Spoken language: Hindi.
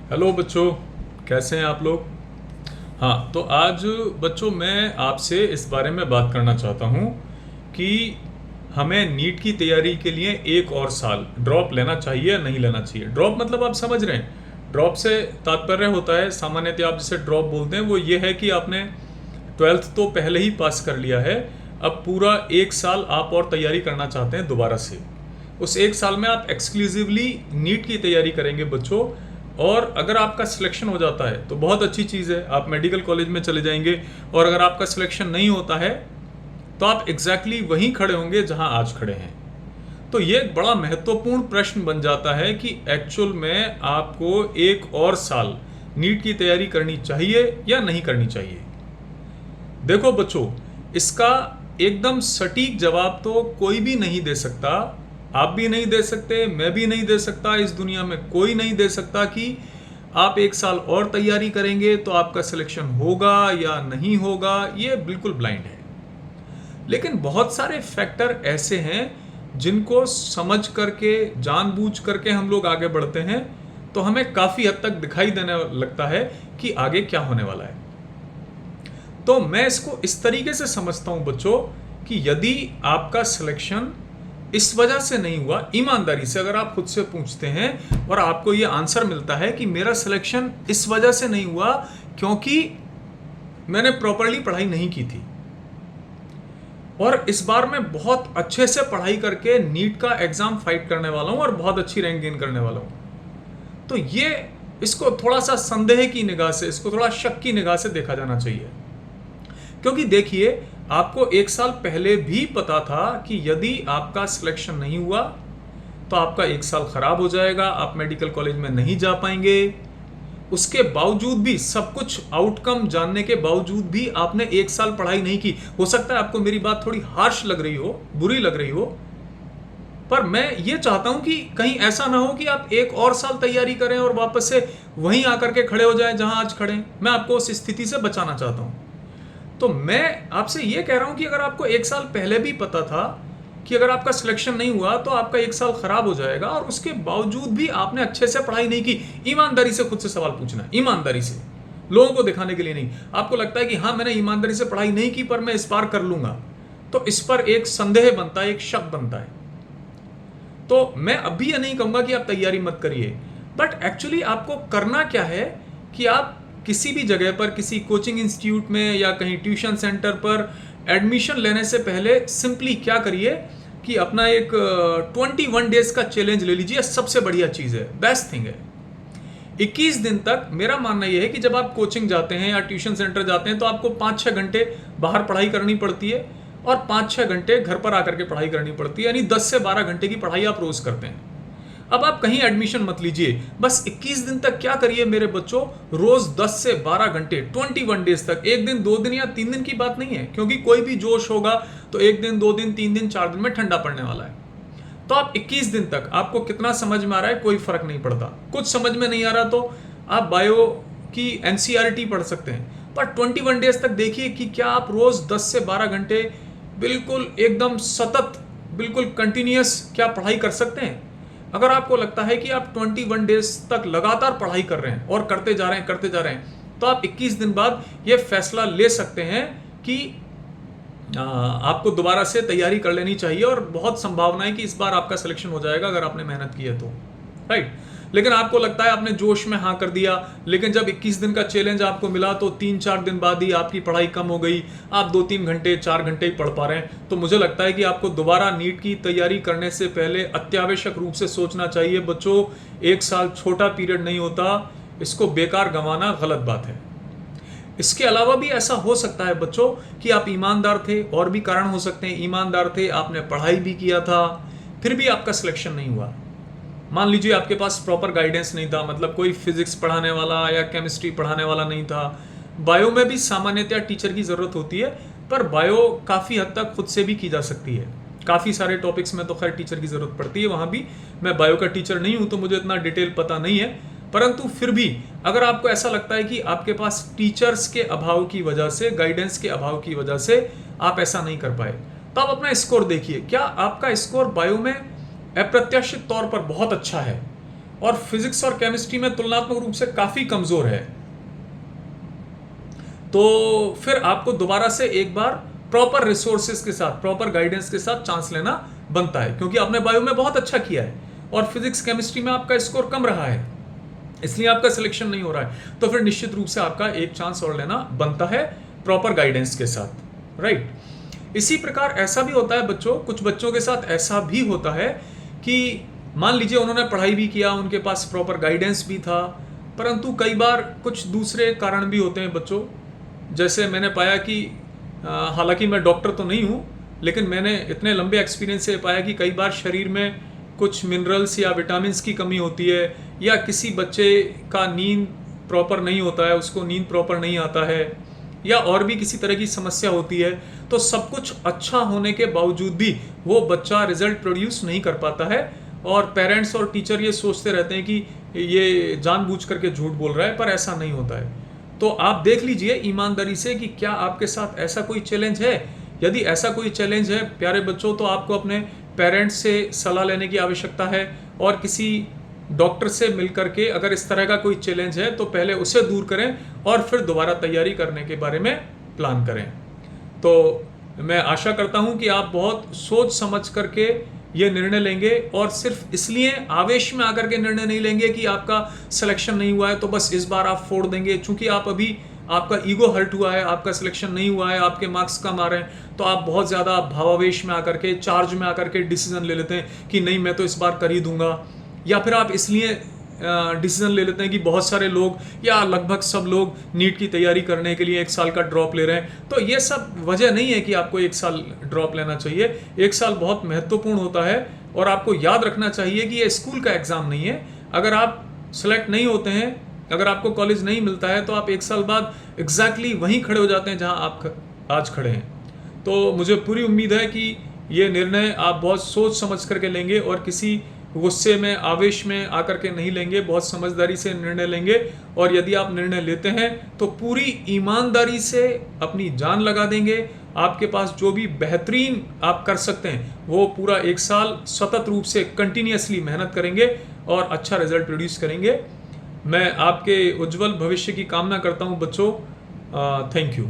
हेलो बच्चों, कैसे हैं आप लोग। हाँ, तो आज बच्चों मैं आपसे इस बारे में बात करना चाहता हूँ कि हमें नीट की तैयारी के लिए एक और साल ड्रॉप लेना चाहिए या नहीं लेना चाहिए। ड्रॉप मतलब आप समझ रहे हैं, ड्रॉप से तात्पर्य होता है, सामान्यतः आप जिसे ड्रॉप बोलते हैं वो ये है कि आपने ट्वेल्थ तो पहले ही पास कर लिया है, अब पूरा एक साल आप और तैयारी करना चाहते हैं दोबारा से। उस एक साल में आप एक्सक्लूसिवली नीट की तैयारी करेंगे बच्चों। और अगर आपका सिलेक्शन हो जाता है तो बहुत अच्छी चीज़ है, आप मेडिकल कॉलेज में चले जाएंगे। और अगर आपका सिलेक्शन नहीं होता है तो आप एग्जैक्टली वहीं खड़े होंगे जहां आज खड़े हैं। तो ये एक बड़ा महत्वपूर्ण प्रश्न बन जाता है कि एक्चुअल में आपको एक और साल नीट की तैयारी करनी चाहिए या नहीं करनी चाहिए। देखो बच्चों, इसका एकदम सटीक जवाब तो कोई भी नहीं दे सकता। आप भी नहीं दे सकते, मैं भी नहीं दे सकता, इस दुनिया में कोई नहीं दे सकता कि आप एक साल और तैयारी करेंगे तो आपका सिलेक्शन होगा या नहीं होगा। ये बिल्कुल ब्लाइंड है। लेकिन बहुत सारे फैक्टर ऐसे हैं जिनको समझ करके, जानबूझ करके हम लोग आगे बढ़ते हैं तो हमें काफ़ी हद तक दिखाई देने लगता है कि आगे क्या होने वाला है। तो मैं इसको इस तरीके से समझता हूं बच्चों कि यदि आपका सिलेक्शन इस वजह से नहीं हुआ, ईमानदारी से अगर आप खुद से पूछते हैं और आपको यह आंसर मिलता है कि मेरा सिलेक्शन इस वजह से नहीं हुआ क्योंकि मैंने प्रॉपरली पढ़ाई नहीं की थी और इस बार मैं बहुत अच्छे से पढ़ाई करके नीट का एग्जाम फाइट करने वाला हूं और बहुत अच्छी रैंक गेन करने वाला हूं, तो ये इसको थोड़ा सा संदेह की निगाह से, इसको थोड़ा शक की निगाह से देखा जाना चाहिए। क्योंकि देखिए, आपको एक साल पहले भी पता था कि यदि आपका सिलेक्शन नहीं हुआ तो आपका एक साल खराब हो जाएगा, आप मेडिकल कॉलेज में नहीं जा पाएंगे। उसके बावजूद भी, सब कुछ आउटकम जानने के बावजूद भी आपने एक साल पढ़ाई नहीं की। हो सकता है आपको मेरी बात थोड़ी हार्श लग रही हो, बुरी लग रही हो, पर मैं ये चाहता हूं कि कहीं ऐसा ना हो कि आप एक और साल तैयारी करें और वापस से वहीं आकर के खड़े हो जाएं जहां आज खड़े हैं। मैं आपको उस स्थिति से बचाना चाहता हूं। तो मैं आपसे ये कह रहा हूं कि अगर आपको एक साल पहले भी पता था कि अगर आपका सिलेक्शन नहीं हुआ तो आपका एक साल खराब हो जाएगा और उसके बावजूद भी आपने अच्छे से पढ़ाई नहीं की, ईमानदारी से खुद से सवाल पूछना है, ईमानदारी से, लोगों को दिखाने के लिए नहीं। आपको लगता है कि हाँ, मैंने ईमानदारी से पढ़ाई नहीं की पर मैं इस बार कर लूंगा, तो इस पर एक संदेह बनता है, एक शक बनता है। तो मैं अभी ये नहीं कहूंगा कि आप तैयारी मत करिए, बट एक्चुअली आपको करना क्या है कि आप किसी भी जगह पर, किसी कोचिंग इंस्टीट्यूट में या कहीं ट्यूशन सेंटर पर एडमिशन लेने से पहले सिंपली क्या करिए कि अपना एक 21 डेज का चैलेंज ले लीजिए। सबसे बढ़िया चीज़ है, बेस्ट थिंग है। 21 दिन तक मेरा मानना यह है कि जब आप कोचिंग जाते हैं या ट्यूशन सेंटर जाते हैं तो आपको 5-6 घंटे बाहर पढ़ाई करनी पड़ती है और 5-6 घंटे घर पर आकर के पढ़ाई करनी पड़ती है, यानी 10 से 12 घंटे की पढ़ाई आप रोज करते हैं। अब आप कहीं एडमिशन मत लीजिए, बस 21 दिन तक क्या करिए मेरे बच्चों, रोज 10 से 12 घंटे 21 डेज तक। एक दिन, 2 दिन या 3 दिन की बात नहीं है, क्योंकि कोई भी जोश होगा तो 1 दिन, 2 दिन, 3 दिन, 4 दिन में ठंडा पड़ने वाला है। तो आप 21 दिन तक, आपको कितना समझ में आ रहा है कोई फर्क नहीं पड़ता। कुछ समझ में नहीं आ रहा तो आप बायो की एनसीईआरटी पढ़ सकते हैं, पर 21 डेज तक देखिए कि क्या आप रोज 10 से 12 घंटे बिल्कुल एकदम सतत, बिल्कुल कंटिन्यूअस क्या पढ़ाई कर सकते हैं। अगर आपको लगता है कि आप 21 डेज तक लगातार पढ़ाई कर रहे हैं और करते जा रहे हैं, तो आप 21 दिन बाद ये फैसला ले सकते हैं कि आपको दोबारा से तैयारी कर लेनी चाहिए और बहुत संभावना है कि इस बार आपका सिलेक्शन हो जाएगा अगर आपने मेहनत की है तो, राइट। लेकिन आपको लगता है आपने जोश में हाँ कर दिया, लेकिन जब 21 दिन का चैलेंज आपको मिला तो 3-4 दिन बाद ही आपकी पढ़ाई कम हो गई, आप 2-3 घंटे, 4 घंटे ही पढ़ पा रहे हैं, तो मुझे लगता है कि आपको दोबारा नीट की तैयारी करने से पहले अत्यावश्यक रूप से सोचना चाहिए। बच्चों, एक साल छोटा पीरियड नहीं होता, इसको बेकार गंवाना गलत बात है। इसके अलावा भी ऐसा हो सकता है बच्चों कि आप ईमानदार थे, और भी कारण हो सकते हैं, ईमानदार थे, आपने पढ़ाई भी किया था, फिर भी आपका सिलेक्शन नहीं हुआ। मान लीजिए आपके पास प्रॉपर गाइडेंस नहीं था, मतलब कोई फिजिक्स पढ़ाने वाला या केमिस्ट्री पढ़ाने वाला नहीं था। बायो में भी सामान्यतः टीचर की ज़रूरत होती है, पर बायो काफ़ी हद तक खुद से भी की जा सकती है। काफ़ी सारे टॉपिक्स में तो खैर टीचर की ज़रूरत पड़ती है, वहाँ भी मैं बायो का टीचर नहीं हूँ तो मुझे इतना डिटेल पता नहीं है। परंतु फिर भी अगर आपको ऐसा लगता है कि आपके पास टीचर्स के अभाव की वजह से, गाइडेंस के अभाव की वजह से आप ऐसा नहीं कर पाए, तो आप अपना स्कोर देखिए। क्या आपका स्कोर बायो में अप्रत्याशित तौर पर बहुत अच्छा है और फिजिक्स और केमिस्ट्री में तुलनात्मक रूप से काफ़ी कमज़ोर है, तो फिर आपको दोबारा से एक बार प्रॉपर रिसोर्सेज के साथ, प्रॉपर गाइडेंस के साथ चांस लेना बनता है, क्योंकि आपने बायो में बहुत अच्छा किया है और फिजिक्स केमिस्ट्री में आपका स्कोर कम रहा है, इसलिए आपका सिलेक्शन नहीं हो रहा है। तो फिर निश्चित रूप से आपका एक चांस और लेना बनता है प्रॉपर गाइडेंस के साथ, राइट। इसी प्रकार ऐसा भी होता है बच्चों, कुछ बच्चों के साथ ऐसा भी होता है कि मान लीजिए उन्होंने पढ़ाई भी किया, उनके पास प्रॉपर गाइडेंस भी था, परंतु कई बार कुछ दूसरे कारण भी होते हैं बच्चों। जैसे मैंने पाया कि हालांकि मैं डॉक्टर तो नहीं हूँ, लेकिन मैंने इतने लंबे एक्सपीरियंस से पाया कि कई बार शरीर में कुछ मिनरल्स या विटामिन्स की कमी होती है, या किसी बच्चे का नींद प्रॉपर नहीं होता है, उसको नींद प्रॉपर नहीं आता है, या और भी किसी तरह की समस्या होती है, तो सब कुछ अच्छा होने के बावजूद भी वो बच्चा रिजल्ट प्रोड्यूस नहीं कर पाता है, और पेरेंट्स और टीचर ये सोचते रहते हैं कि ये जानबूझ करके झूठ बोल रहा है, पर ऐसा नहीं होता है। तो आप देख लीजिए ईमानदारी से कि क्या आपके साथ ऐसा कोई चैलेंज है। यदि ऐसा कोई चैलेंज है प्यारे बच्चों, तो आपको अपने पेरेंट्स से सलाह लेने की आवश्यकता है, और किसी डॉक्टर से मिलकर के अगर इस तरह का कोई चैलेंज है तो पहले उसे दूर करें और फिर दोबारा तैयारी करने के बारे में प्लान करें। तो मैं आशा करता हूं कि आप बहुत सोच समझ करके ये निर्णय लेंगे, और सिर्फ इसलिए आवेश में आकर के निर्णय नहीं लेंगे कि आपका सिलेक्शन नहीं हुआ है तो बस इस बार आप फोड़ देंगे, चूंकि आप अभी आपका ईगो हर्ट हुआ है, आपका सिलेक्शन नहीं हुआ है, आपके मार्क्स कम आ रहे हैं, तो आप बहुत ज़्यादा भावावेश में आकर के, चार्ज में आकर के डिसीजन ले लेते हैं कि नहीं मैं तो इस बार कर ही दूंगा। या फिर आप इसलिए डिसीजन ले लेते हैं कि बहुत सारे लोग या लगभग सब लोग नीट की तैयारी करने के लिए 1 साल का ड्रॉप ले रहे हैं। तो ये सब वजह नहीं है कि आपको 1 साल ड्रॉप लेना चाहिए। 1 साल बहुत महत्वपूर्ण होता है, और आपको याद रखना चाहिए कि ये स्कूल का एग्ज़ाम नहीं है। अगर आप सेलेक्ट नहीं होते हैं, अगर आपको कॉलेज नहीं मिलता है, तो आप 1 साल बाद एग्जैक्टली वहीं खड़े हो जाते हैं जहां आप आज खड़े हैं। तो मुझे पूरी उम्मीद है कि ये निर्णय आप बहुत सोच समझ करके लेंगे, और किसी गुस्से में, आवेश में आकर के नहीं लेंगे, बहुत समझदारी से निर्णय लेंगे। और यदि आप निर्णय लेते हैं तो पूरी ईमानदारी से अपनी जान लगा देंगे। आपके पास जो भी बेहतरीन आप कर सकते हैं वो पूरा 1 साल सतत रूप से कंटिन्यूअसली मेहनत करेंगे और अच्छा रिजल्ट प्रोड्यूस करेंगे। मैं आपके उज्जवल भविष्य की कामना करता हूं बच्चों। Thank you.